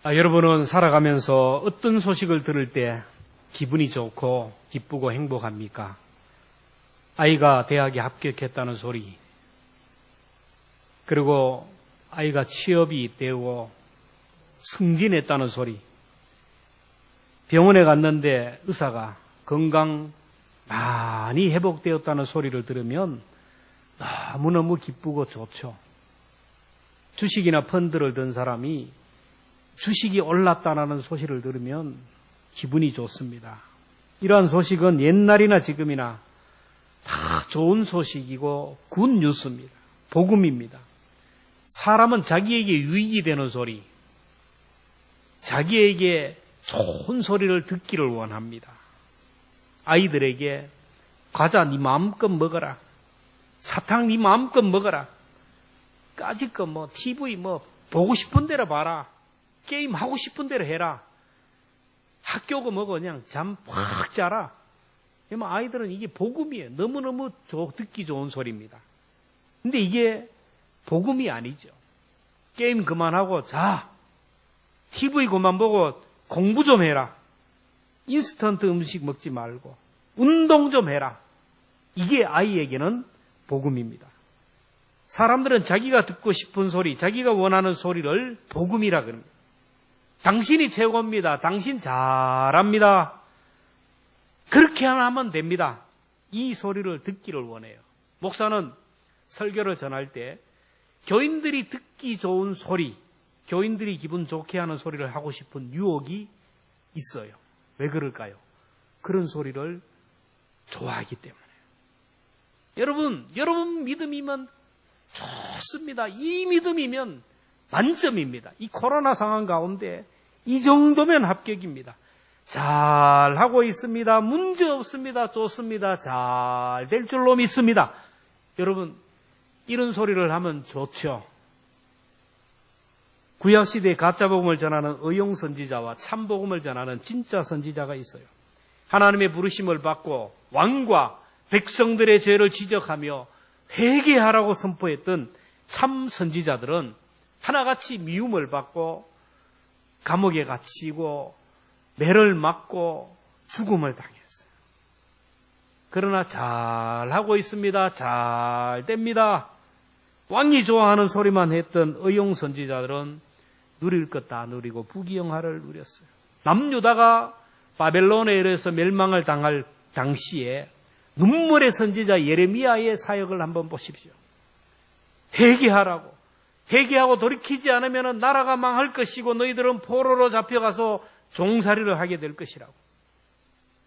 여러분은 살아가면서 어떤 소식을 들을 때 기분이 좋고 기쁘고 행복합니까? 아이가 대학에 합격했다는 소리, 그리고 아이가 취업이 되고 승진했다는 소리, 병원에 갔는데 의사가 건강 많이 회복되었다는 소리를 들으면 너무너무 기쁘고 좋죠. 주식이나 펀드를 든 사람이 주식이 올랐다는 소식을 들으면 기분이 좋습니다. 이러한 소식은 옛날이나 지금이나 다 좋은 소식이고 굿 뉴스입니다. 복음입니다. 사람은 자기에게 유익이 되는 소리, 자기에게 좋은 소리를 듣기를 원합니다. 아이들에게 과자 네 마음껏 먹어라, 사탕 네 마음껏 먹어라, 까짓거 TV 보고 싶은 대로 봐라, 게임 하고 싶은 대로 해라, 학교고 뭐고 그냥 잠 확 자라. 아이들은 이게 복음이에요. 너무너무 듣기 좋은 소리입니다. 근데 이게 복음이 아니죠. 게임 그만하고 자, TV 그만 보고 공부 좀 해라, 인스턴트 음식 먹지 말고 운동 좀 해라. 이게 아이에게는 복음입니다. 사람들은 자기가 듣고 싶은 소리, 자기가 원하는 소리를 복음이라 그럽니다. 당신이 최고입니다. 당신 잘합니다. 그렇게 하면 됩니다. 이 소리를 듣기를 원해요. 목사는 설교를 전할 때 교인들이 듣기 좋은 소리, 교인들이 기분 좋게 하는 소리를 하고 싶은 유혹이 있어요. 왜 그럴까요? 그런 소리를 좋아하기 때문에. 여러분 믿음이면 좋습니다. 이 믿음이면 만점입니다. 이 코로나 상황 가운데 이 정도면 합격입니다. 잘하고 있습니다. 문제 없습니다. 좋습니다. 잘 될 줄로 믿습니다. 여러분, 이런 소리를 하면 좋죠. 구약시대에 가짜복음을 전하는 의용 선지자와 참복음을 전하는 진짜 선지자가 있어요. 하나님의 부르심을 받고 왕과 백성들의 죄를 지적하며 회개하라고 선포했던 참 선지자들은 하나같이 미움을 받고 감옥에 갇히고 매를 맞고 죽음을 당했어요. 그러나 잘하고 있습니다. 잘 됩니다. 왕이 좋아하는 소리만 했던 의용 선지자들은 누릴 것 다 누리고 부귀영화를 누렸어요. 남유다가 바벨론에 의해서 멸망을 당할 당시에 눈물의 선지자 예레미야의 사역을 한번 보십시오. 회개하고 돌이키지 않으면 나라가 망할 것이고 너희들은 포로로 잡혀가서 종살이를 하게 될 것이라고.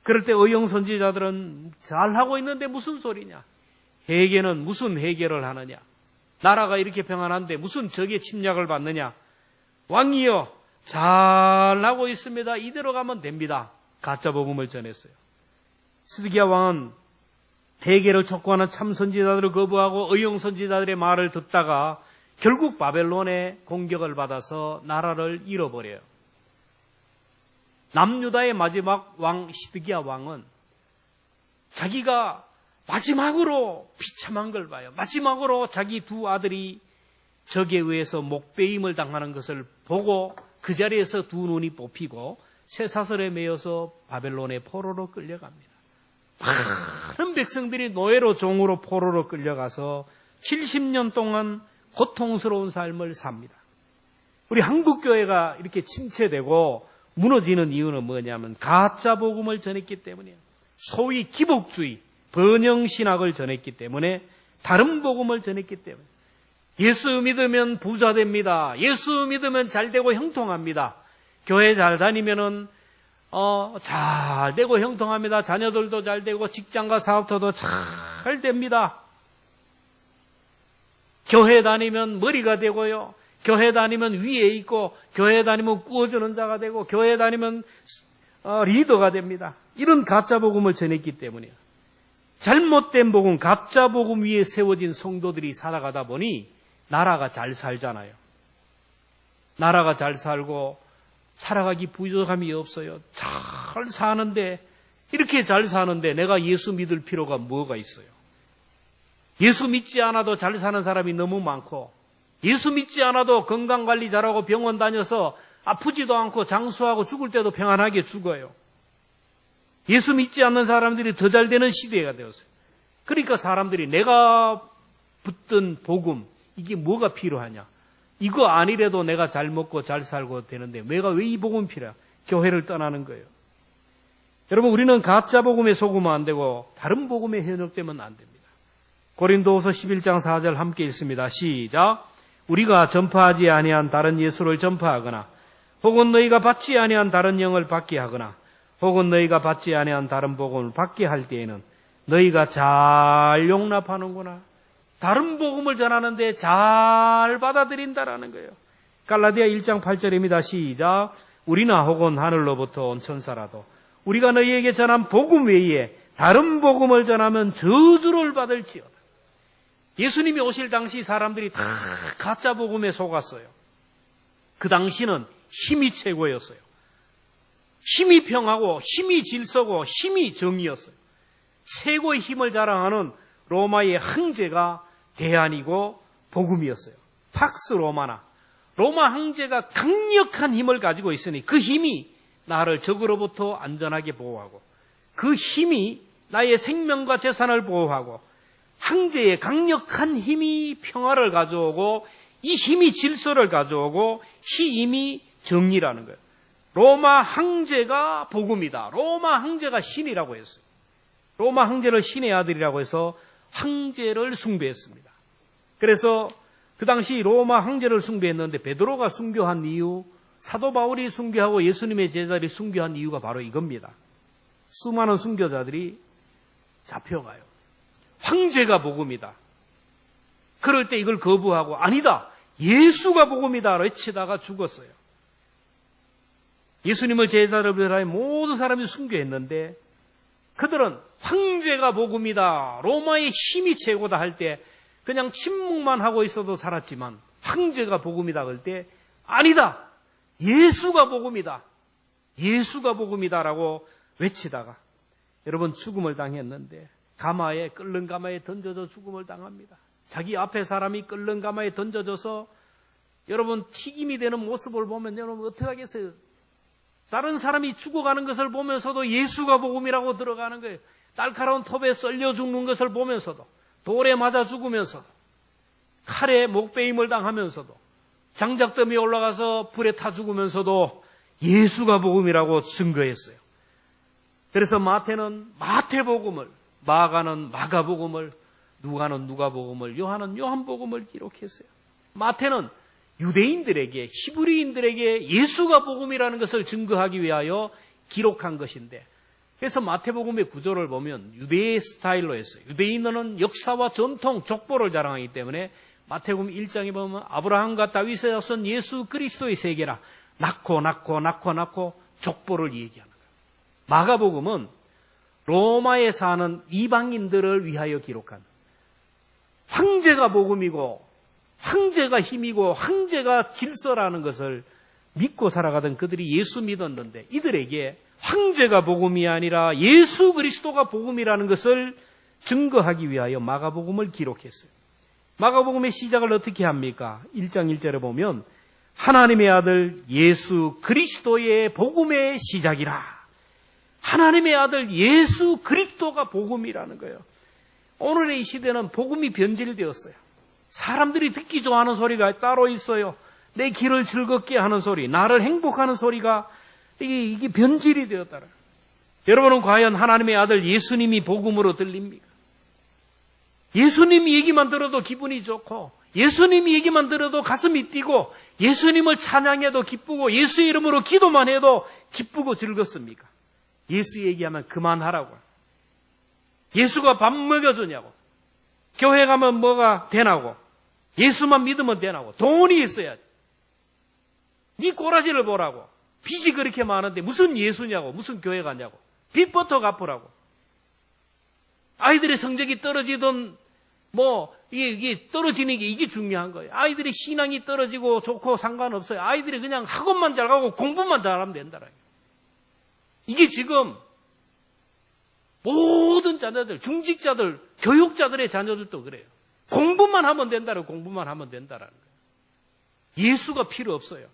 그럴 때 의용 선지자들은 잘하고 있는데 무슨 소리냐? 회개는 무슨 회개를 하느냐? 나라가 이렇게 평안한데 무슨 적의 침략을 받느냐? 왕이여, 잘하고 있습니다. 이대로 가면 됩니다. 가짜 복음을 전했어요. 스드기야 왕은 회개를 촉구하는 참 선지자들을 거부하고 의용 선지자들의 말을 듣다가 결국 바벨론의 공격을 받아서 나라를 잃어버려요. 남유다의 마지막 왕 시드기야 왕은 자기가 마지막으로 비참한 걸 봐요. 마지막으로 자기 두 아들이 적에 의해서 목베임을 당하는 것을 보고 그 자리에서 두 눈이 뽑히고 쇠사슬에 매여서 바벨론의 포로로 끌려갑니다. 많은 백성들이 노예로 종으로 포로로 끌려가서 70년 동안 고통스러운 삶을 삽니다. 우리 한국교회가 이렇게 침체되고 무너지는 이유는 뭐냐면 가짜 복음을 전했기 때문이에요. 소위 기복주의, 번영신학을 전했기 때문에, 다른 복음을 전했기 때문에. 예수 믿으면 부자 됩니다. 예수 믿으면 잘 되고 형통합니다. 교회 잘 다니면은 잘 되고 형통합니다. 자녀들도 잘 되고 직장과 사업터도 잘 됩니다. 교회 다니면 머리가 되고요. 교회 다니면 위에 있고, 교회 다니면 구워주는 자가 되고, 교회 다니면 리더가 됩니다. 이런 가짜 복음을 전했기 때문이에요. 잘못된 복음, 가짜 복음 위에 세워진 성도들이 살아가다 보니 나라가 잘 살잖아요. 나라가 잘 살고 살아가기 부족함이 없어요. 잘 사는데, 이렇게 잘 사는데 내가 예수 믿을 필요가 뭐가 있어요? 예수 믿지 않아도 잘 사는 사람이 너무 많고, 예수 믿지 않아도 건강관리 잘하고 병원 다녀서 아프지도 않고 장수하고 죽을 때도 평안하게 죽어요. 예수 믿지 않는 사람들이 더 잘 되는 시대가 되었어요. 그러니까 사람들이 내가 붙든 복음, 이게 뭐가 필요하냐? 이거 아니래도 내가 잘 먹고 잘 살고 되는데 내가 왜 이 복음이 필요해? 교회를 떠나는 거예요. 여러분, 우리는 가짜 복음에 속으면 안 되고 다른 복음에 현혹되면 안 됩니다. 고린도후서 11장 4절 함께 읽습니다. 시작. 우리가 전파하지 아니한 다른 예수를 전파하거나 혹은 너희가 받지 아니한 다른 영을 받게 하거나 혹은 너희가 받지 아니한 다른 복음을 받게 할 때에는 너희가 잘 용납하는구나. 다른 복음을 전하는데 잘 받아들인다라는 거예요. 갈라디아 1장 8절입니다. 시작. 우리나 혹은 하늘로부터 온 천사라도 우리가 너희에게 전한 복음 외에 다른 복음을 전하면 저주를 받을지어다. 예수님이 오실 당시 사람들이 다 가짜 복음에 속았어요. 그 당시는 힘이 최고였어요. 힘이 평하고 힘이 질서고 힘이 정의였어요. 최고의 힘을 자랑하는 로마의 황제가 대안이고 복음이었어요. 팍스 로마나. 로마 황제가 강력한 힘을 가지고 있으니 그 힘이 나를 적으로부터 안전하게 보호하고 그 힘이 나의 생명과 재산을 보호하고 황제의 강력한 힘이 평화를 가져오고 이 힘이 질서를 가져오고 이 힘이 정의라는 거예요. 로마 황제가 복음이다. 로마 황제가 신이라고 했어요. 로마 황제를 신의 아들이라고 해서 황제를 숭배했습니다. 그래서 그 당시 로마 황제를 숭배했는데 베드로가 순교한 이유, 사도 바울이 순교하고 예수님의 제자들이 순교한 이유가 바로 이겁니다. 수많은 순교자들이 잡혀가요. 황제가 복음이다. 그럴 때 이걸 거부하고 아니다. 예수가 복음이다 외치다가 죽었어요. 예수님을 제자를 비롯하여 모든 사람이 순교했는데 그들은 황제가 복음이다. 로마의 힘이 최고다 할 때 그냥 침묵만 하고 있어도 살았지만 황제가 복음이다 그럴 때 아니다. 예수가 복음이다. 예수가 복음이다라고 외치다가 여러분 죽음을 당했는데 가마에 끓는 가마에 던져져 죽음을 당합니다. 자기 앞에 사람이 끓는 가마에 던져져서 여러분 튀김이 되는 모습을 보면 여러분 어떻게 하겠어요? 다른 사람이 죽어가는 것을 보면서도 예수가 복음이라고 들어가는 거예요. 날카로운 톱에 썰려 죽는 것을 보면서도 돌에 맞아 죽으면서도 칼에 목베임을 당하면서도 장작더미에 올라가서 불에 타 죽으면서도 예수가 복음이라고 증거했어요. 그래서 마태는 마태복음을, 마가는 마가복음을, 누가는 누가복음을, 요한은 요한복음을 기록했어요. 마태는 유대인들에게, 히브리인들에게 예수가 복음이라는 것을 증거하기 위하여 기록한 것인데 그래서 마태복음의 구조를 보면 유대의 스타일로 했어요. 유대인은 역사와 전통, 족보를 자랑하기 때문에 마태복음 1장에 보면 아브라함과 다윗의 자손 예수 그리스도의 세계라 낳고 족보를 얘기하는 거예요. 마가복음은 로마에 사는 이방인들을 위하여 기록한 황제가 복음이고 황제가 힘이고 황제가 질서라는 것을 믿고 살아가던 그들이 예수 믿었는데 이들에게 황제가 복음이 아니라 예수 그리스도가 복음이라는 것을 증거하기 위하여 마가복음을 기록했어요. 마가복음의 시작을 어떻게 합니까? 1장 1절에 보면 하나님의 아들 예수 그리스도의 복음의 시작이라. 하나님의 아들 예수 그리스도가 복음이라는 거예요. 오늘의 이 시대는 복음이 변질되었어요. 사람들이 듣기 좋아하는 소리가 따로 있어요. 내 길을 즐겁게 하는 소리, 나를 행복하는 소리가 이게 변질이 되었다라. 여러분은 과연 하나님의 아들 예수님이 복음으로 들립니까? 예수님 얘기만 들어도 기분이 좋고 예수님 얘기만 들어도 가슴이 뛰고 예수님을 찬양해도 기쁘고 예수의 이름으로 기도만 해도 기쁘고 즐겁습니까? 예수 얘기하면 그만하라고. 예수가 밥 먹여주냐고. 교회 가면 뭐가 되나고. 예수만 믿으면 되나고. 돈이 있어야지. 네 꼬라지를 보라고. 빚이 그렇게 많은데 무슨 예수냐고. 무슨 교회 가냐고. 빚부터 갚으라고. 아이들의 성적이 떨어지던 이게 떨어지는 게 이게 중요한 거예요. 아이들의 신앙이 떨어지고 좋고 상관없어요. 아이들이 그냥 학원만 잘 가고 공부만 잘하면 된다라요. 이게 지금 모든 자녀들, 중직자들, 교육자들의 자녀들도 그래요. 공부만 하면 된다라고 공부만 하면 된다라는 거예요. 예수가 필요 없어요.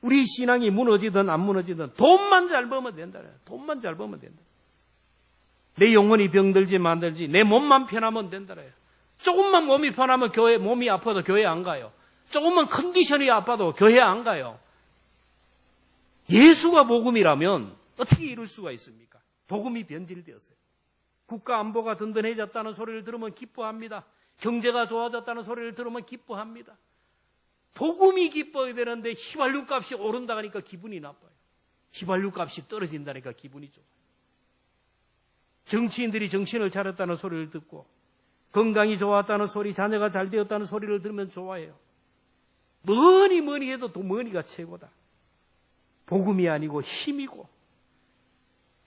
우리 신앙이 무너지든 안 무너지든 돈만 잘 벌면 된다. 돈만 잘 벌면 된다. 내 영혼이 병들지 만들지 내 몸만 편하면 된다. 조금만 몸이 편하면 몸이 아파도 교회 안 가요. 조금만 컨디션이 아파도 교회 안 가요. 예수가 복음이라면 어떻게 이룰 수가 있습니까? 복음이 변질되었어요. 국가 안보가 든든해졌다는 소리를 들으면 기뻐합니다. 경제가 좋아졌다는 소리를 들으면 기뻐합니다. 복음이 기뻐야 되는데 휘발유 값이 오른다 하니까 기분이 나빠요. 휘발유 값이 떨어진다니까 기분이 좋아요. 정치인들이 정신을 차렸다는 소리를 듣고 건강이 좋았다는 소리, 자녀가 잘 되었다는 소리를 들으면 좋아해요. 뭐니 해도 또 뭐니가 최고다. 복음이 아니고 힘이고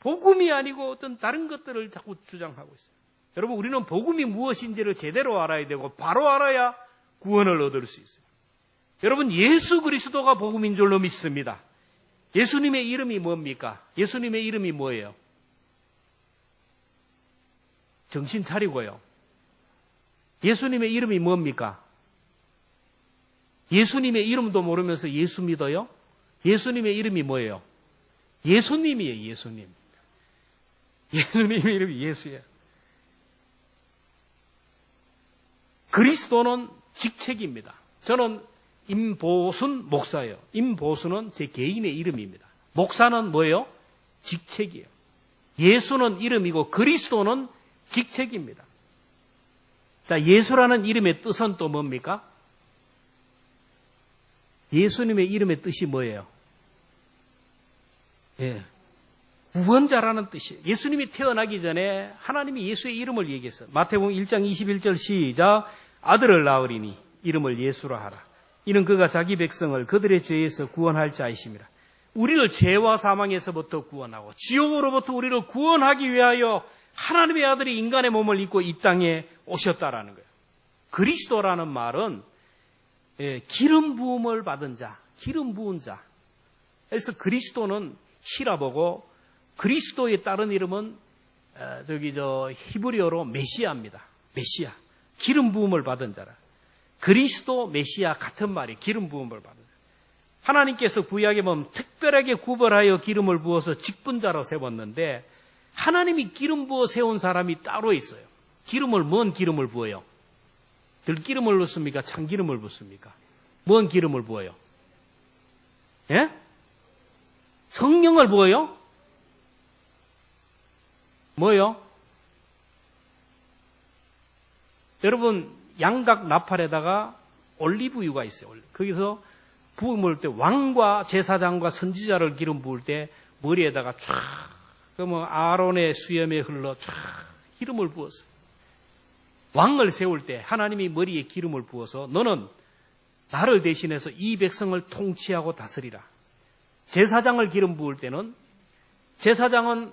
복음이 아니고 어떤 다른 것들을 자꾸 주장하고 있어요. 여러분, 우리는 복음이 무엇인지를 제대로 알아야 되고 바로 알아야 구원을 얻을 수 있어요. 여러분, 예수 그리스도가 복음인 줄로 믿습니다. 예수님의 이름이 뭡니까? 예수님의 이름이 뭐예요? 정신 차리고요. 예수님의 이름이 뭡니까? 예수님의 이름도 모르면서 예수 믿어요? 예수님의 이름이 뭐예요? 예수님이에요, 예수님. 예수님의 이름이 예수예요. 그리스도는 직책입니다. 저는 임보순 목사예요. 임보순은 제 개인의 이름입니다. 목사는 뭐예요? 직책이에요. 예수는 이름이고 그리스도는 직책입니다. 자, 예수라는 이름의 뜻은 또 뭡니까? 예수님의 이름의 뜻이 뭐예요? 예, 구원자라는 뜻이에요. 예수님이 태어나기 전에 하나님이 예수의 이름을 얘기했어요. 마태복음 1장 21절 시작. 아들을 낳으리니 이름을 예수라 하라. 이는 그가 자기 백성을 그들의 죄에서 구원할 자이심이라. 우리를 죄와 사망에서부터 구원하고 지옥으로부터 우리를 구원하기 위하여 하나님의 아들이 인간의 몸을 입고 이 땅에 오셨다라는 거예요. 그리스도라는 말은 기름 부음을 받은 자, 기름 부은 자. 그래서 그리스도는 히라보고 그리스도의 다른 이름은 히브리어로 메시아입니다. 메시아. 기름 부음을 받은 자라. 그리스도, 메시아 같은 말이 기름 부음을 받은 자. 하나님께서 구약에 보면 특별하게 구별하여 기름을 부어서 직분자로 세웠는데 하나님이 기름 부어 세운 사람이 따로 있어요. 기름을, 뭔 기름을 부어요? 들기름을 넣습니까? 참기름을 붓습니까? 뭔 기름을 부어요? 예? 성령을 부어요? 뭐요? 여러분, 양각 나팔에다가 올리브유가 있어요. 거기서 부음을 때 왕과 제사장과 선지자를 기름 부을 때 머리에다가 쫙, 그러면 아론의 수염에 흘러 쫙 기름을 부었어요. 왕을 세울 때 하나님이 머리에 기름을 부어서 너는 나를 대신해서 이 백성을 통치하고 다스리라. 제사장을 기름 부을 때는 제사장은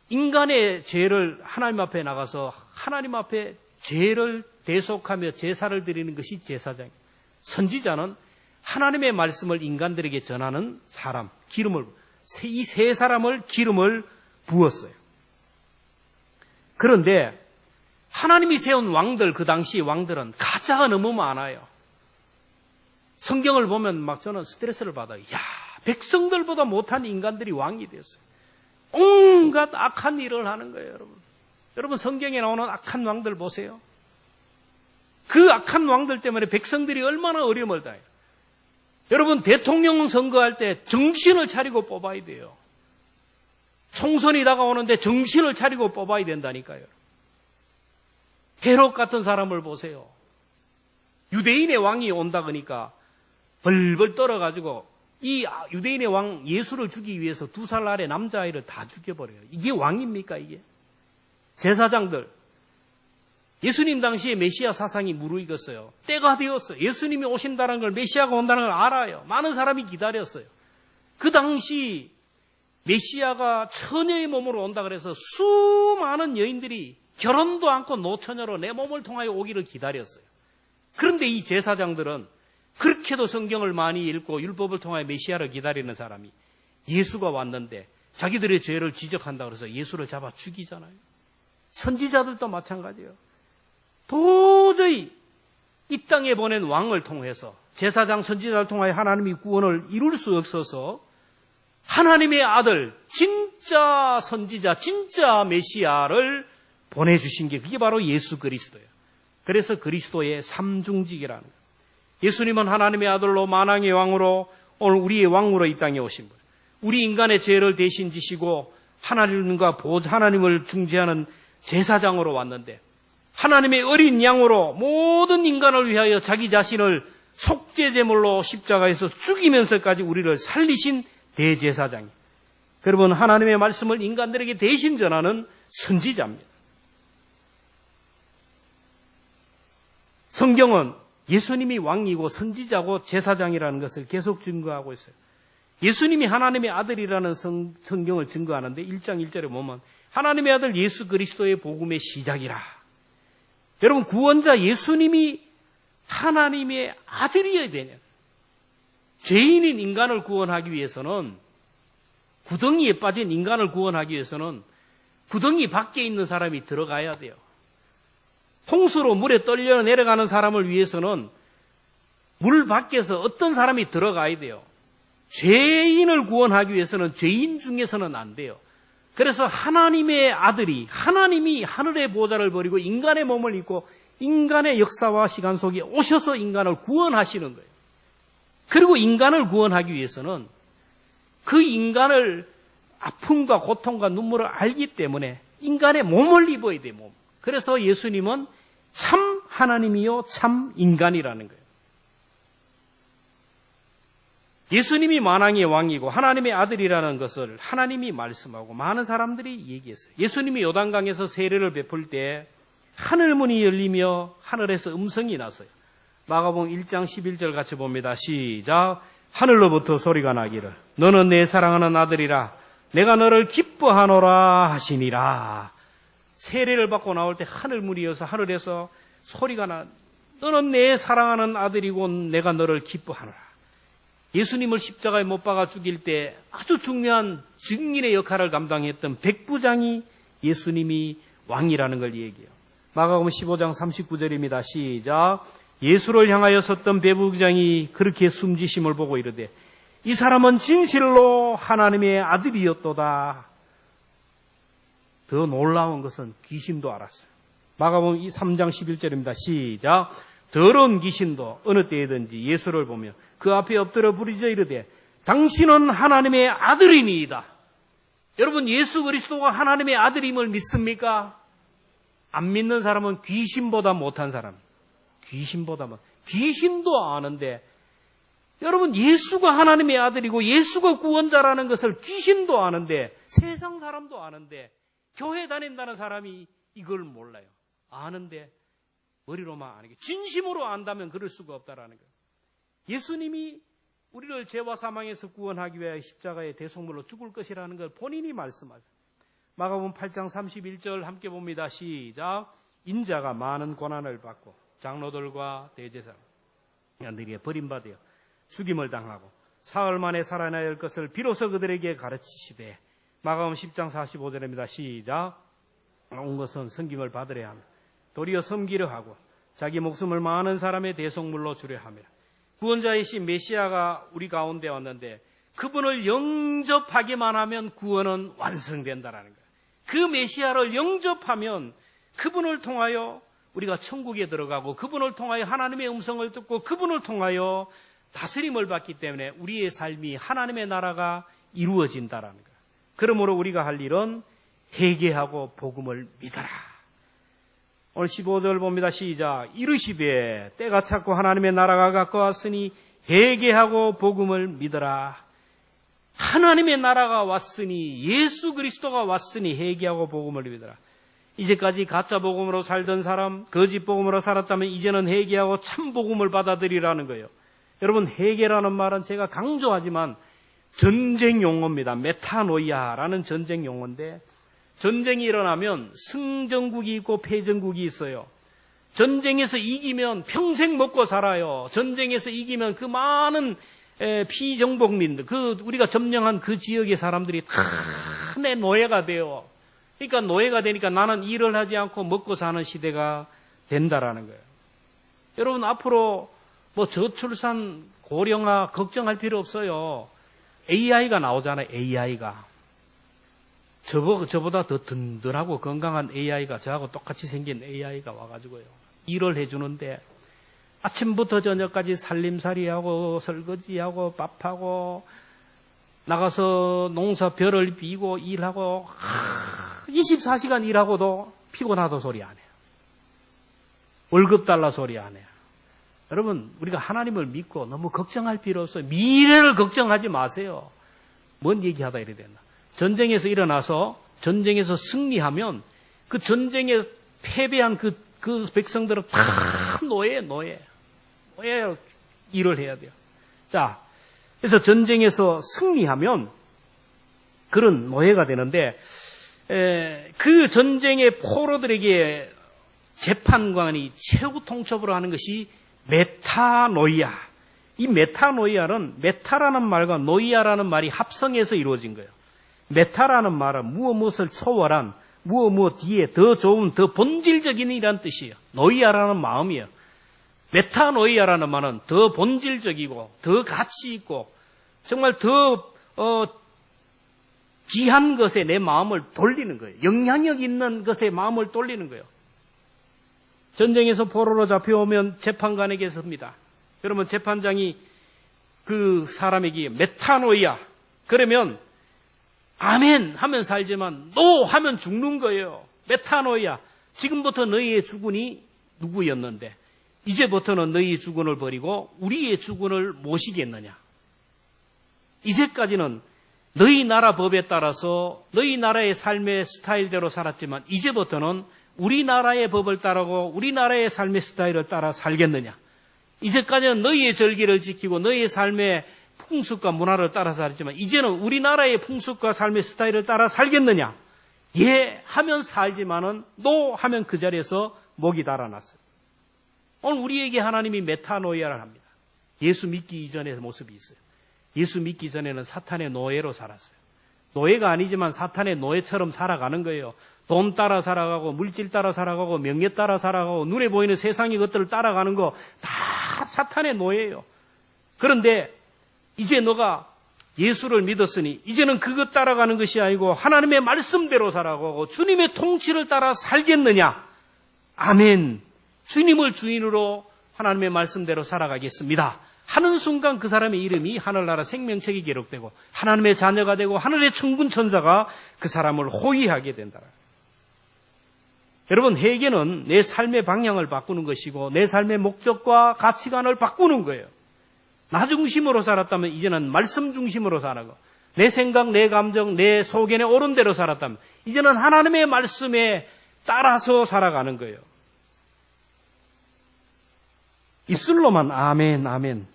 인간의 죄를 하나님 앞에 나가서 하나님 앞에 죄를 대속하며 제사를 드리는 것이 제사장이에요. 선지자는 하나님의 말씀을 인간들에게 전하는 사람, 이 세 사람을 기름을 부었어요. 그런데 하나님이 세운 왕들, 그 당시 왕들은 가짜가 너무 많아요. 성경을 보면 막 저는 스트레스를 받아요. 야, 백성들보다 못한 인간들이 왕이 되었어요. 온갖 악한 일을 하는 거예요, 여러분. 여러분, 성경에 나오는 악한 왕들 보세요. 그 악한 왕들 때문에 백성들이 얼마나 어려움을 당해요. 여러분, 대통령 선거할 때 정신을 차리고 뽑아야 돼요. 총선이 다가오는데 정신을 차리고 뽑아야 된다니까요. 헤롯 같은 사람을 보세요. 유대인의 왕이 온다 그러니까 벌벌 떨어가지고 이 유대인의 왕 예수를 죽이기 위해서 2살 아래 남자아이를 다 죽여버려요. 이게 왕입니까, 이게? 제사장들. 예수님 당시에 메시아 사상이 무르익었어요. 때가 되었어요. 예수님이 오신다는 걸, 메시아가 온다는 걸 알아요. 많은 사람이 기다렸어요. 그 당시 메시아가 처녀의 몸으로 온다 그래서 수많은 여인들이 결혼도 않고 노처녀로 내 몸을 통하여 오기를 기다렸어요. 그런데 이 제사장들은 그렇게도 성경을 많이 읽고 율법을 통하여 메시아를 기다리는 사람이 예수가 왔는데 자기들의 죄를 지적한다 그래서 예수를 잡아 죽이잖아요. 선지자들도 마찬가지예요. 도저히 이 땅에 보낸 왕을 통해서 제사장 선지자를 통하여 하나님이 구원을 이룰 수 없어서 하나님의 아들, 진짜 선지자, 진짜 메시아를 보내주신 게 그게 바로 예수 그리스도예요. 그래서 그리스도의 삼중직이라는 거예요. 예수님은 하나님의 아들로 만왕의 왕으로 오늘 우리의 왕으로 이 땅에 오신 분. 우리 인간의 죄를 대신 지시고 하나님을 중재하는 제사장으로 왔는데 하나님의 어린 양으로 모든 인간을 위하여 자기 자신을 속죄제물로 십자가에서 죽이면서까지 우리를 살리신 대제사장이에요. 여러분, 하나님의 말씀을 인간들에게 대신 전하는 선지자입니다. 성경은 예수님이 왕이고 선지자고 제사장이라는 것을 계속 증거하고 있어요. 예수님이 하나님의 아들이라는 성경을 증거하는데 1장 1절에 보면 하나님의 아들 예수 그리스도의 복음의 시작이라. 여러분, 구원자 예수님이 하나님의 아들이어야 되냐. 죄인인 인간을 구원하기 위해서는, 구덩이에 빠진 인간을 구원하기 위해서는 구덩이 밖에 있는 사람이 들어가야 돼요. 홍수로 물에 떨려 내려가는 사람을 위해서는 물 밖에서 어떤 사람이 들어가야 돼요. 죄인을 구원하기 위해서는 죄인 중에서는 안 돼요. 그래서 하나님의 아들이, 하나님이 하늘의 보좌를 버리고 인간의 몸을 입고 인간의 역사와 시간 속에 오셔서 인간을 구원하시는 거예요. 그리고 인간을 구원하기 위해서는 그 인간을 아픔과 고통과 눈물을 알기 때문에 인간의 몸을 입어야 돼요. 몸. 그래서 예수님은 참 하나님이요 참 인간이라는 거예요. 예수님이 만왕의 왕이고 하나님의 아들이라는 것을 하나님이 말씀하고 많은 사람들이 얘기했어요. 예수님이 요단강에서 세례를 베풀 때 하늘문이 열리며 하늘에서 음성이 났어요. 마가복음 1장 11절 같이 봅니다. 시작. 하늘로부터 소리가 나기를 너는 내 사랑하는 아들이라 내가 너를 기뻐하노라 하시니라. 세례를 받고 나올 때 하늘문이 여서 하늘에서 소리가 나. 너는 내 사랑하는 아들이고 내가 너를 기뻐하노라. 예수님을 십자가에 못 박아 죽일 때 아주 중요한 증인의 역할을 감당했던 백부장이 예수님이 왕이라는 걸 얘기해요. 마가복음 15장 39절입니다. 시작. 예수를 향하여 섰던 백부장이 그렇게 숨지심을 보고 이르되 이 사람은 진실로 하나님의 아들이었도다. 더 놀라운 것은 귀신도 알았어요. 마가복음 3장 11절입니다. 시작. 더러운 귀신도 어느 때든지 예수를 보며 그 앞에 엎드려 부르짖어 이르되 당신은 하나님의 아들이니이다. 여러분, 예수 그리스도가 하나님의 아들임을 믿습니까? 안 믿는 사람은 귀신보다 못한 사람. 귀신도 아는데, 여러분, 예수가 하나님의 아들이고 예수가 구원자라는 것을 귀신도 아는데, 세상 사람도 아는데, 교회 다닌다는 사람이 이걸 몰라요. 아는데 머리로만 아는 게, 진심으로 안다면 그럴 수가 없다라는 거예요. 예수님이 우리를 죄와 사망에서 구원하기 위하여 십자가의 대속물로 죽을 것이라는 걸 본인이 말씀하죠. 마가복음 8장 31절 함께 봅니다. 시작. 인자가 많은 고난을 받고 장로들과 대제사장들에게 버림받아 죽임을 당하고 사흘 만에 살아나야 할 것을 비로소 그들에게 가르치시되. 마가복음 10장 45절입니다. 시작. 온 것은 섬김을 받으려 하며 도리어 섬기려 하고 자기 목숨을 많은 사람의 대속물로 주려 하며. 구원자이신 메시아가 우리 가운데 왔는데 그분을 영접하기만 하면 구원은 완성된다라는 거예요. 그 메시아를 영접하면 그분을 통하여 우리가 천국에 들어가고 그분을 통하여 하나님의 음성을 듣고 그분을 통하여 다스림을 받기 때문에 우리의 삶이 하나님의 나라가 이루어진다라는 거예요. 그러므로 우리가 할 일은 회개하고 복음을 믿어라. 오늘 15절 봅니다. 시작. 이르시되 때가 찼고 하나님의 나라가 가까웠으니 회개하고 복음을 믿어라. 하나님의 나라가 왔으니, 예수 그리스도가 왔으니 회개하고 복음을 믿어라. 이제까지 가짜 복음으로 살던 사람, 거짓 복음으로 살았다면 이제는 회개하고 참 복음을 받아들이라는 거예요. 여러분, 회개라는 말은 제가 강조하지만 전쟁 용어입니다. 메타노이아라는 전쟁 용어인데, 전쟁이 일어나면 승전국이 있고 패전국이 있어요. 전쟁에서 이기면 평생 먹고 살아요. 전쟁에서 이기면 그 많은 피정복민들, 우리가 점령한 그 지역의 사람들이 다 내 노예가 돼요. 그러니까 노예가 되니까 나는 일을 하지 않고 먹고 사는 시대가 된다라는 거예요. 여러분, 앞으로 뭐 저출산 고령화 걱정할 필요 없어요. AI가 나오잖아요. AI가. 저보다 더 든든하고 건강한 AI가, 저하고 똑같이 생긴 AI가 와가지고요, 일을 해주는데 아침부터 저녁까지 살림살이하고 설거지하고 밥하고 나가서 농사 벼를 비고 일하고 24시간 일하고도 피곤하다 소리 안 해요. 월급 달라 소리 안 해요. 여러분, 우리가 하나님을 믿고 너무 걱정할 필요 없어요. 미래를 걱정하지 마세요. 뭔 얘기하다 이래 됐나. 전쟁에서 일어나서 전쟁에서 승리하면 그 전쟁에 패배한 그 백성들은 다 노예로 일을 해야 돼요. 자, 그래서 전쟁에서 승리하면 그런 노예가 되는데, 그 전쟁의 포로들에게 재판관이 최후 통첩으로 하는 것이 메타노이아. 이 메타노이아는, 메타라는 말과 노이아라는 말이 합성해서 이루어진 거예요. 메타라는 말은 무엇을 초월한, 무엇 뒤에 더 좋은, 더 본질적인 이란 뜻이에요. 노이아라는 마음이에요. 메타노이아라는 말은 더 본질적이고 더 가치 있고 정말 더 귀한 것에 내 마음을 돌리는 거예요. 영향력 있는 것에 마음을 돌리는 거예요. 전쟁에서 포로로 잡혀오면 재판관에게 섭니다. 그러면 재판장이 그 사람에게 메타노이아, 그러면 아멘 하면 살지만 노 하면 죽는 거예요. 메타노이아, 지금부터 너희의 주군이 누구였는데 이제부터는 너희의 주군을 버리고 우리의 주군을 모시겠느냐. 이제까지는 너희 나라 법에 따라서 너희 나라의 삶의 스타일대로 살았지만 이제부터는 우리나라의 법을 따르고 우리나라의 삶의 스타일을 따라 살겠느냐. 이제까지는 너희의 절기를 지키고 너희의 삶의 풍습과 문화를 따라 살았지만 이제는 우리나라의 풍습과 삶의 스타일을 따라 살겠느냐. 예 하면 살지만은 노 하면 그 자리에서 목이 달아났어요. 오늘 우리에게 하나님이 메타노이아를 합니다. 예수 믿기 이전의 모습이 있어요. 예수 믿기 전에는 사탄의 노예로 살았어요. 노예가 아니지만 사탄의 노예처럼 살아가는 거예요. 돈 따라 살아가고 물질 따라 살아가고 명예 따라 살아가고 눈에 보이는 세상의 것들을 따라가는 거 다 사탄의 노예예요. 그런데 이제 너가 예수를 믿었으니 이제는 그것 따라가는 것이 아니고 하나님의 말씀대로 살아가고 주님의 통치를 따라 살겠느냐. 아멘. 주님을 주인으로 하나님의 말씀대로 살아가겠습니다 하는 순간 그 사람의 이름이 하늘나라 생명책에 기록되고 하나님의 자녀가 되고 하늘의 천군 천사가 그 사람을 호위하게 된다. 여러분, 회개는 내 삶의 방향을 바꾸는 것이고 내 삶의 목적과 가치관을 바꾸는 거예요. 나 중심으로 살았다면 이제는 말씀 중심으로 살아가고 내 생각, 내 감정, 내 소견에 옳은 대로 살았다면 이제는 하나님의 말씀에 따라서 살아가는 거예요. 입술로만 아멘, 아멘.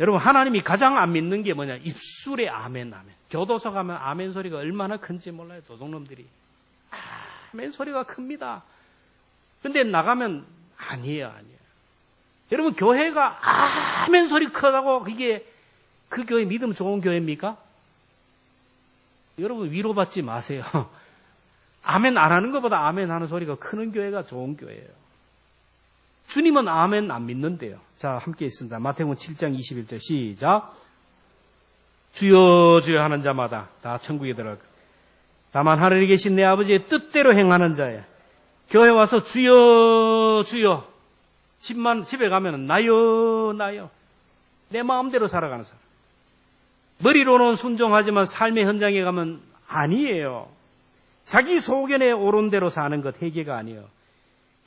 여러분, 하나님이 가장 안 믿는 게 뭐냐? 입술에 아멘, 아멘. 교도소 가면 아멘 소리가 얼마나 큰지 몰라요, 도둑놈들이. 아멘 소리가 큽니다. 근데 나가면 아니에요. 여러분, 교회가 아멘 소리 크다고 그게 그 교회 믿음 좋은 교회입니까? 여러분, 위로받지 마세요. 아멘 안 하는 것보다 아멘 하는 소리가 크는 교회가 좋은 교회예요. 주님은 아멘 안 믿는데요. 자, 함께 있습니다. 마태복음 7장 21절 시작. 주여 주여 하는 자마다 다 천국에 들어갈 것. 다만 하늘에 계신 내 아버지의 뜻대로 행하는 자야. 교회 와서 주여 주여, 집에 가면 나요 나요, 내 마음대로 살아가는 사람. 머리로는 순종하지만 삶의 현장에 가면 아니에요. 자기 소견에 옳은 대로 사는 것 회개가 아니에요.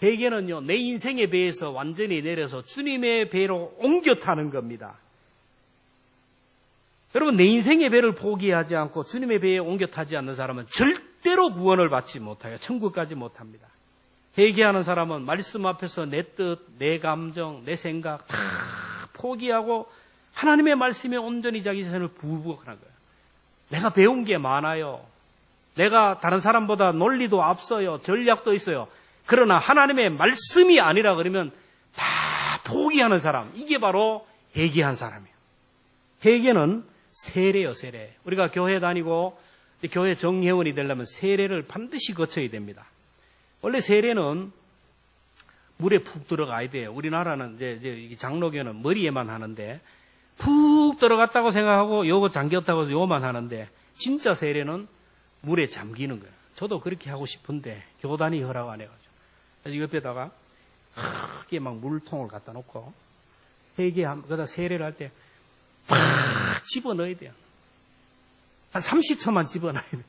회개는요, 내 인생의 배에서 완전히 내려서 주님의 배로 옮겨 타는 겁니다. 여러분, 내 인생의 배를 포기하지 않고 주님의 배에 옮겨 타지 않는 사람은 절대로 구원을 받지 못해요. 천국까지 못합니다. 회개하는 사람은 말씀 앞에서 내 뜻, 내 감정, 내 생각 다 포기하고 하나님의 말씀에 온전히 자기 자신을 부복하는 거예요. 내가 배운 게 많아요. 내가 다른 사람보다 논리도 앞서요. 전략도 있어요. 그러나 하나님의 말씀이 아니라 그러면 다 포기하는 사람, 이게 바로 회개한 사람이에요. 회개는 세례예요, 세례. 우리가 교회 다니고 교회 정회원이 되려면 세례를 반드시 거쳐야 됩니다. 원래 세례는 물에 푹 들어가야 돼요. 우리나라는 이제 장로교는 머리에만 하는데 푹 들어갔다고 생각하고 요거 잠겼다고 해서 요거만 하는데 진짜 세례는 물에 잠기는 거예요. 저도 그렇게 하고 싶은데 교단이 허락 안 해가지고. 그래서 옆에다가 크게 막 물통을 갖다 놓고 그러다 세례를 할 때 팍 집어넣어야 돼요. 한 30초만 집어넣어야 돼요.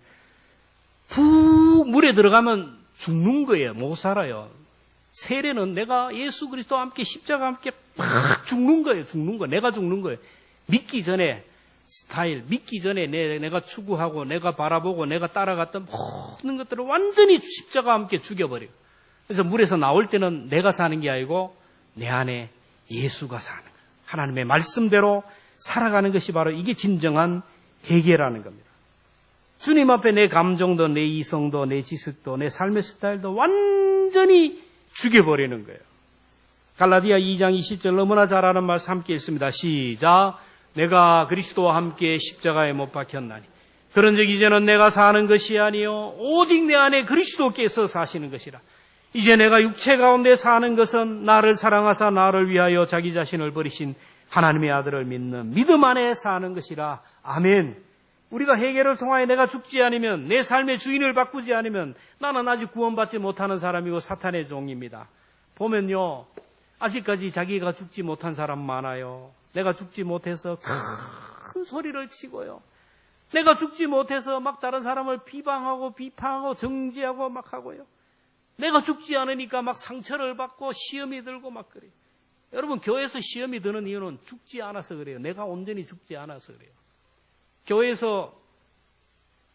푹 물에 들어가면 죽는 거예요. 못 살아요. 세례는 내가 예수 그리스도와 함께 십자가와 함께 팍 죽는 거예요. 죽는 거. 내가 죽는 거예요. 믿기 전에 스타일, 믿기 전에 내가 추구하고 내가 바라보고 내가 따라갔던 모든 것들을 완전히 십자가와 함께 죽여버려요. 그래서 물에서 나올 때는 내가 사는 게 아니고 내 안에 예수가 사는 거예요. 하나님의 말씀대로 살아가는 것이 바로 이게 진정한 회개라는 겁니다. 주님 앞에 내 감정도 내 이성도 내 지식도 내 삶의 스타일도 완전히 죽여버리는 거예요. 갈라디아 2장 20절 너무나 잘 아는 말씀 함께 읽습니다. 시작. 내가 그리스도와 함께 십자가에 못 박혔나니 그런즉 이제는 내가 사는 것이 아니요 오직 내 안에 그리스도께서 사시는 것이라. 이제 내가 육체 가운데 사는 것은 나를 사랑하사 나를 위하여 자기 자신을 버리신 하나님의 아들을 믿는 믿음 안에 사는 것이라. 아멘. 우리가 회개를 통하여 내가 죽지 않으면 내 삶의 주인을 바꾸지 않으면 나는 아직 구원받지 못하는 사람이고 사탄의 종입니다. 보면요. 아직까지 자기가 죽지 못한 사람 많아요. 내가 죽지 못해서 큰 소리를 치고요. 내가 죽지 못해서 막 다른 사람을 비방하고 비판하고 정죄하고 막 하고요. 내가 죽지 않으니까 막 상처를 받고 시험이 들고 막 그래요. 여러분 교회에서 시험이 드는 이유는 죽지 않아서 그래요. 내가 온전히 죽지 않아서 그래요. 교회에서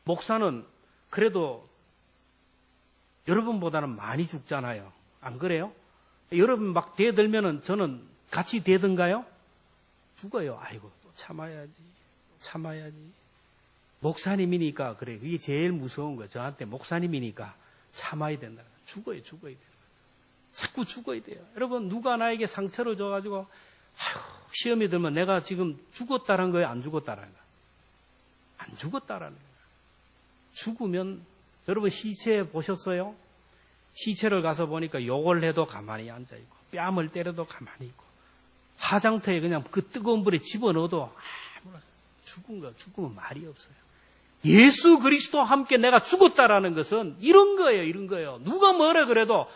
목사는 그래도 여러분보다는 많이 죽잖아요. 안 그래요? 여러분 막 대들면은 저는 같이 대든가요? 죽어요. 아이고 또 참아야지. 목사님이니까 그래. 그게 제일 무서운 거예요. 저한테 목사님이니까 참아야 된다. 죽어야 돼요. 자꾸 죽어야 돼요. 여러분 누가 나에게 상처를 줘가지고 시험이 들면 내가 지금 죽었다는 거예요? 안 죽었다는 거예요? 안 죽었다라는 거예요. 죽으면 여러분 시체 보셨어요? 시체를 가서 보니까 욕을 해도 가만히 앉아있고 뺨을 때려도 가만히 있고 화장터에 그냥 그 뜨거운 불에 집어넣어도 아무나 죽으면 말이 없어요. 예수 그리스도와 함께 내가 죽었다라는 것은 이런 거예요. 누가 뭐라 그래도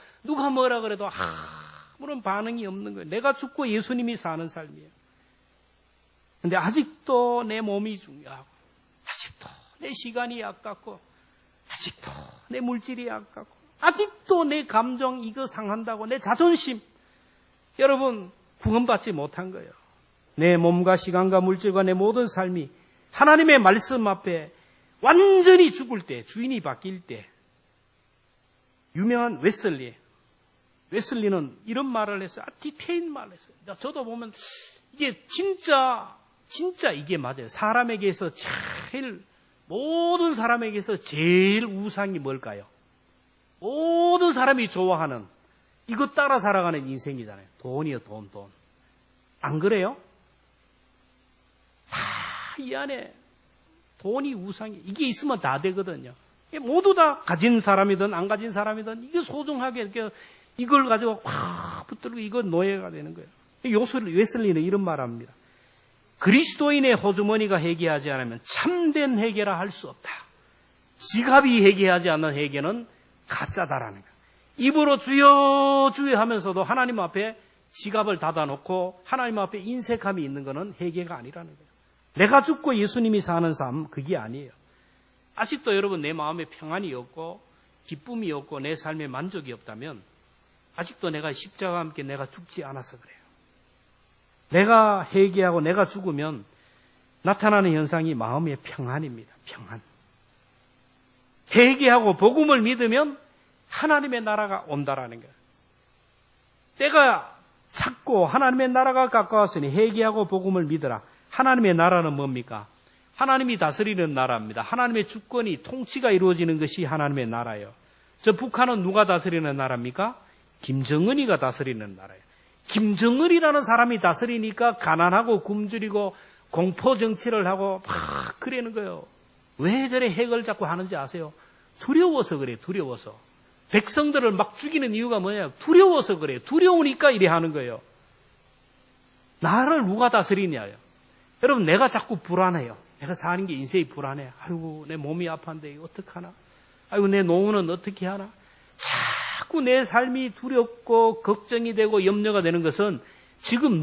아무런 반응이 없는 거예요. 내가 죽고 예수님이 사는 삶이에요. 근데 아직도 내 몸이 중요하고 아직도 내 시간이 아깝고 아직도 내 물질이 아깝고 아직도 내 감정 이거 상한다고 내 자존심 여러분 구원받지 못한 거예요. 내 몸과 시간과 물질과 내 모든 삶이 하나님의 말씀 앞에 완전히 죽을 때 주인이 바뀔 때 유명한 웨슬리는 이런 말을 했어요. 디테일 말을 했어요. 저도 보면 이게 진짜 이게 맞아요. 모든 사람에게서 제일 우상이 뭘까요? 모든 사람이 좋아하는 이것 따라 살아가는 인생이잖아요. 돈이요, 돈. 안 그래요? 이 안에 돈이 우상이 이게 있으면 다 되거든요. 모두 다 가진 사람이든 안 가진 사람이든 이게 소중하게 이걸 가지고 확 붙들고 이건 노예가 되는 거예요. 웨슬리는 이런 말합니다. 그리스도인의 호주머니가 회개하지 않으면 참된 회개라 할 수 없다. 지갑이 회개하지 않는 회개는 가짜다라는 거예요. 입으로 주여 주여 하면서도 하나님 앞에 지갑을 닫아놓고 하나님 앞에 인색함이 있는 것은 회개가 아니라는 거예요. 내가 죽고 예수님이 사는 삶 그게 아니에요. 아직도 여러분 내 마음에 평안이 없고 기쁨이 없고 내 삶에 만족이 없다면 아직도 내가 십자가와 함께 내가 죽지 않아서 그래요. 내가 회개하고 내가 죽으면 나타나는 현상이 마음의 평안입니다. 평안. 회개하고 복음을 믿으면 하나님의 나라가 온다라는 거예요. 때가 찼고 하나님의 나라가 가까웠으니 회개하고 복음을 믿으라. 하나님의 나라는 뭡니까? 하나님이 다스리는 나라입니다. 하나님의 주권이 통치가 이루어지는 것이 하나님의 나라예요. 저 북한은 누가 다스리는 나라입니까? 김정은이가 다스리는 나라예요. 김정은이라는 사람이 다스리니까 가난하고 굶주리고 공포 정치를 하고 막 그러는 거예요. 왜 저래 핵을 자꾸 하는지 아세요? 두려워서 그래요. 두려워서. 백성들을 막 죽이는 이유가 뭐냐? 두려워서 그래요. 두려우니까 이래 하는 거예요. 나를 누가 다스리냐요. 여러분, 내가 자꾸 불안해요. 내가 사는 게 인생이 불안해. 아이고, 내 몸이 아픈데 이거 어떡하나? 아이고, 내 노후는 어떻게 하나? 자꾸 내 삶이 두렵고 걱정이 되고 염려가 되는 것은 지금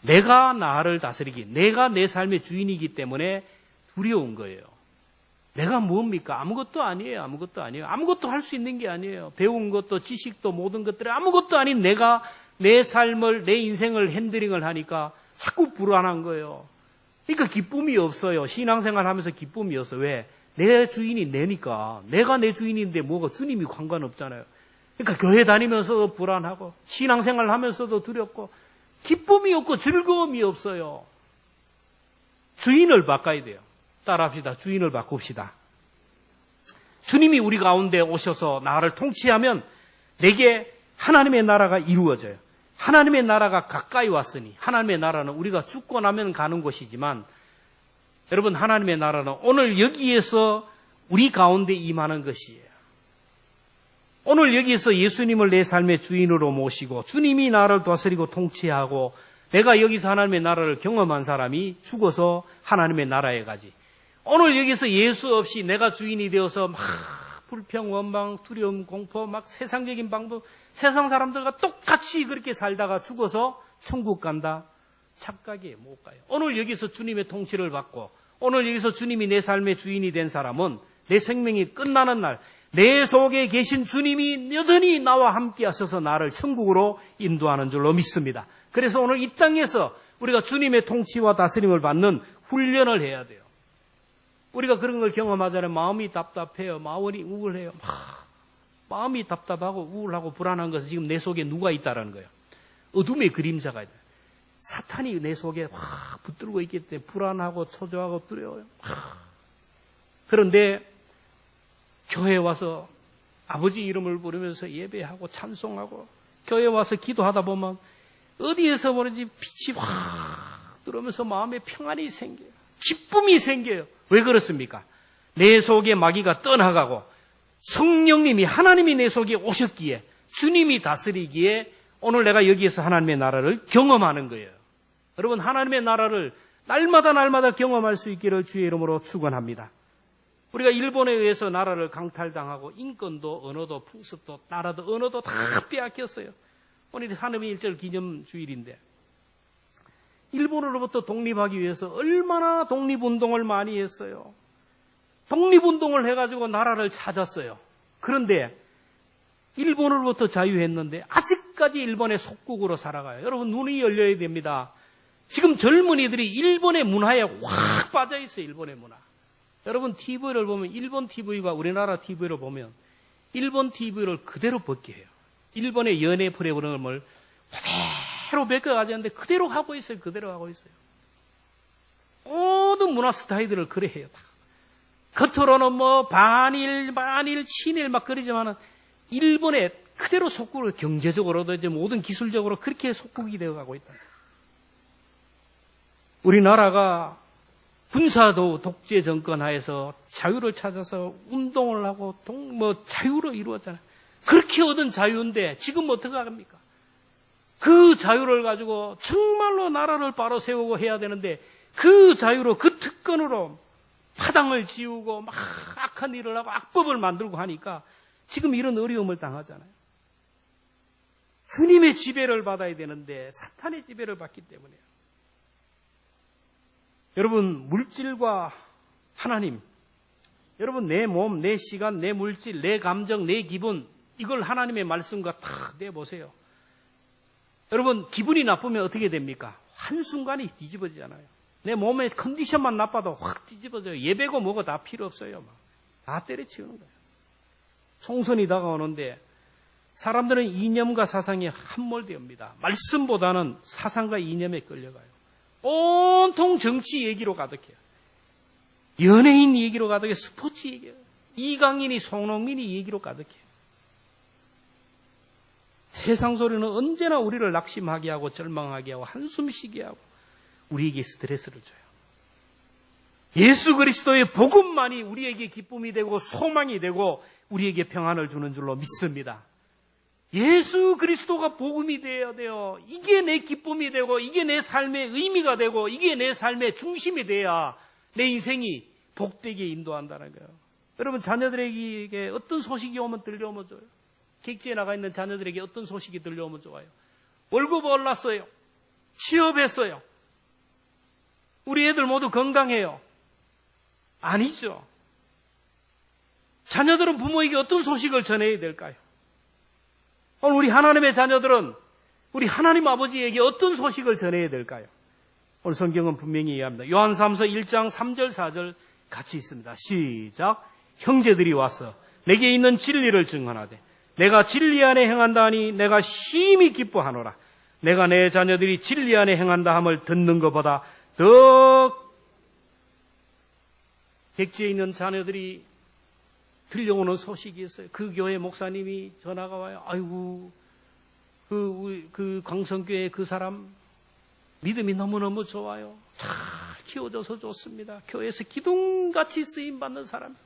내가 나를 다스리기, 내가 내 삶의 주인이기 때문에 두려운 거예요. 내가 뭡니까? 아무것도 아니에요. 아무것도 아니에요. 아무것도 할 수 있는 게 아니에요. 배운 것도 지식도 모든 것들이 아무것도 아닌 내가 내 삶을, 내 인생을 핸들링을 하니까 자꾸 불안한 거예요. 그러니까 기쁨이 없어요. 신앙생활 하면서 기쁨이 없어요. 왜? 내 주인이 내니까. 내가 내 주인인데 뭐가 주님이 관관없잖아요. 그러니까 교회 다니면서도 불안하고 신앙생활 하면서도 두렵고 기쁨이 없고 즐거움이 없어요. 주인을 바꿔야 돼요. 따라합시다. 주인을 바꿉시다. 주님이 우리 가운데 오셔서 나를 통치하면 내게 하나님의 나라가 이루어져요. 하나님의 나라가 가까이 왔으니 하나님의 나라는 우리가 죽고 나면 가는 곳이지만 여러분 하나님의 나라는 오늘 여기에서 우리 가운데 임하는 것이에요. 오늘 여기에서 예수님을 내 삶의 주인으로 모시고 주님이 나를 다스리고 통치하고 내가 여기서 하나님의 나라를 경험한 사람이 죽어서 하나님의 나라에 가지. 오늘 여기서 예수 없이 내가 주인이 되어서 막 불평, 원망, 두려움, 공포, 막 세상적인 방법, 세상 사람들과 똑같이 그렇게 살다가 죽어서 천국 간다. 착각이에요. 못 가요. 오늘 여기서 주님의 통치를 받고 오늘 여기서 주님이 내 삶의 주인이 된 사람은 내 생명이 끝나는 날 내 속에 계신 주님이 여전히 나와 함께 하셔서 나를 천국으로 인도하는 줄로 믿습니다. 그래서 오늘 이 땅에서 우리가 주님의 통치와 다스림을 받는 훈련을 해야 돼요. 우리가 그런 걸 경험하잖아요. 마음이 답답해요. 마음이 우울해요. 마음이 답답하고 우울하고 불안한 것은 지금 내 속에 누가 있다라는 거예요. 어둠의 그림자가 있다. 사탄이 내 속에 확 붙들고 있기 때문에 불안하고 초조하고 두려워요. 그런데 교회에 와서 아버지 이름을 부르면서 예배하고 찬송하고 교회에 와서 기도하다 보면 어디에서 모르지 빛이 확 들어오면서 마음에 평안이 생겨요. 기쁨이 생겨요. 왜 그렇습니까? 내 속에 마귀가 떠나가고 성령님이 하나님이 내 속에 오셨기에 주님이 다스리기에 오늘 내가 여기에서 하나님의 나라를 경험하는 거예요. 여러분 하나님의 나라를 날마다 경험할 수 있기를 주의 이름으로 축원합니다. 우리가 일본에 의해서 나라를 강탈당하고 인권도 언어도 풍습도 나라도 언어도 다 빼앗겼어요. 오늘이 한미일절 기념주일인데 일본으로부터 독립하기 위해서 얼마나 독립운동을 많이 했어요. 독립운동을 해가지고 나라를 찾았어요. 그런데 일본으로부터 자유했는데 아직까지 일본의 속국으로 살아가요. 여러분 눈이 열려야 됩니다. 지금 젊은이들이 일본의 문화에 확 빠져 있어요. 일본의 문화. 여러분 TV를 보면 일본 TV가 우리나라 TV를 보면 일본 TV를 그대로 벗게 해요. 일본의 연애 프로그램을 그대로 벗겨가지는데 그대로 하고 있어요. 그대로 하고 있어요. 모든 문화 스타일들을 그래 해요. 겉으로는 뭐 반일, 친일 막 그러지만은 일본에 그대로 속국으로 경제적으로도 이제 모든 기술적으로 그렇게 속국이 되어 가고 있다. 우리나라가 군사도 독재 정권 하에서 자유를 찾아서 운동을 하고 자유로 이루었잖아요. 그렇게 얻은 자유인데 지금 어떻게 합니까? 그 자유를 가지고 정말로 나라를 바로 세우고 해야 되는데 그 자유로 그 특권으로 파당을 지우고 막 악한 일을 하고 악법을 만들고 하니까 지금 이런 어려움을 당하잖아요. 주님의 지배를 받아야 되는데 사탄의 지배를 받기 때문에요. 여러분 물질과 하나님, 여러분 내 몸, 내 시간, 내 물질, 내 감정, 내 기분 이걸 하나님의 말씀과 다 내보세요. 여러분 기분이 나쁘면 어떻게 됩니까? 한순간에 뒤집어지잖아요. 내 몸의 컨디션만 나빠도 확 뒤집어져요. 예배고 뭐고 다 필요 없어요. 다 때려치우는 거예요. 총선이 다가오는데 사람들은 이념과 사상에 함몰되옵니다. 말씀보다는 사상과 이념에 끌려가요. 온통 정치 얘기로 가득해요. 연예인 얘기로 가득해요. 스포츠 얘기예요. 이강인이 손흥민이 얘기로 가득해요. 세상 소리는 언제나 우리를 낙심하게 하고 절망하게 하고 한숨 쉬게 하고 우리에게 스트레스를 줘요. 예수 그리스도의 복음만이 우리에게 기쁨이 되고 소망이 되고 우리에게 평안을 주는 줄로 믿습니다. 예수 그리스도가 복음이 되어야 돼요. 이게 내 기쁨이 되고 이게 내 삶의 의미가 되고 이게 내 삶의 중심이 돼야 내 인생이 복되게 인도한다는 거예요. 여러분, 자녀들에게 어떤 소식이 오면 들려오면 좋아요? 객지에 나가 있는 자녀들에게 어떤 소식이 들려오면 좋아요? 월급 올랐어요. 취업했어요. 우리 애들 모두 건강해요. 아니죠. 자녀들은 부모에게 어떤 소식을 전해야 될까요? 오늘 우리 하나님의 자녀들은 우리 하나님 아버지에게 어떤 소식을 전해야 될까요? 오늘 성경은 분명히 이해합니다. 요한삼서 1장 3절 4절 같이 있습니다. 시작. 형제들이 와서 내게 있는 진리를 증언하되 내가 진리 안에 행한다 하니 내가 심히 기뻐하노라. 내가 내 자녀들이 진리 안에 행한다 함을 듣는 것보다 더 객지에 있는 자녀들이 들려오는 소식이 있어요. 그 교회 목사님이 전화가 와요. 아이고, 그 광성교회 그 사람 믿음이 너무너무 좋아요. 잘 키워줘서 좋습니다. 교회에서 기둥같이 쓰임받는 사람.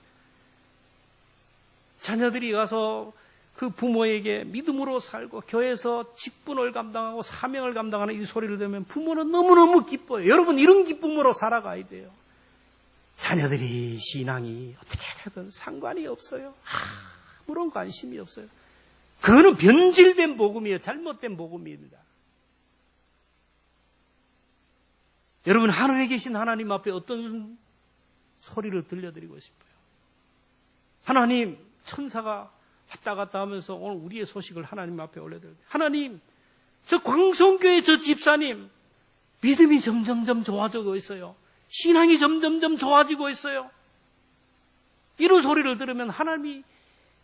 자녀들이 가서 그 부모에게 믿음으로 살고 교회에서 직분을 감당하고 사명을 감당하는 이 소리를 들으면 부모는 너무너무 기뻐요. 여러분, 이런 기쁨으로 살아가야 돼요. 자녀들이 신앙이 어떻게 되든 상관이 없어요. 아무런 관심이 없어요. 그거는 변질된 복음이에요. 잘못된 복음입니다. 여러분, 하늘에 계신 하나님 앞에 어떤 소리를 들려드리고 싶어요? 하나님, 천사가 왔다 갔다 하면서 오늘 우리의 소식을 하나님 앞에 올려드려요. 하나님, 저 광성교회 저 집사님 믿음이 점점점 좋아지고 있어요. 신앙이 점점점 좋아지고 있어요. 이런 소리를 들으면 하나님이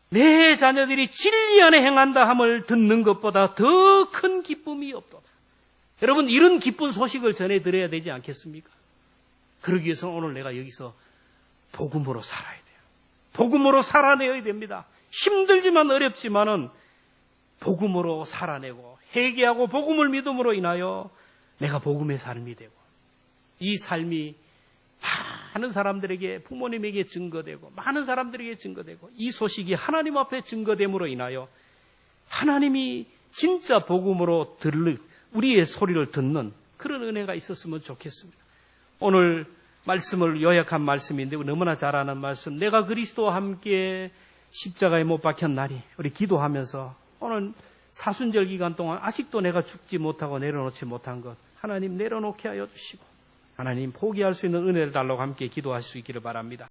내 자녀들이 진리 안에 행한다 함을 듣는 것보다 더 큰 기쁨이 없도다. 여러분, 이런 기쁜 소식을 전해드려야 되지 않겠습니까? 그러기 위해서 오늘 내가 여기서 복음으로 살아야 돼요. 복음으로 살아내야 됩니다. 힘들지만 어렵지만은 복음으로 살아내고 회개하고 복음을 믿음으로 인하여 내가 복음의 삶이 되고 이 삶이 많은 사람들에게, 부모님에게 증거되고 많은 사람들에게 증거되고 이 소식이 하나님 앞에 증거됨으로 인하여 하나님이 진짜 복음으로 우리의 소리를 듣는 그런 은혜가 있었으면 좋겠습니다. 오늘 말씀을 요약한 말씀인데 너무나 잘 아는 말씀, 내가 그리스도와 함께 십자가에 못 박힌 날이, 우리 기도하면서 오늘 사순절 기간 동안 아직도 내가 죽지 못하고 내려놓지 못한 것 하나님 내려놓게 하여 주시고 하나님 포기할 수 있는 은혜를 달라고 함께 기도할 수 있기를 바랍니다.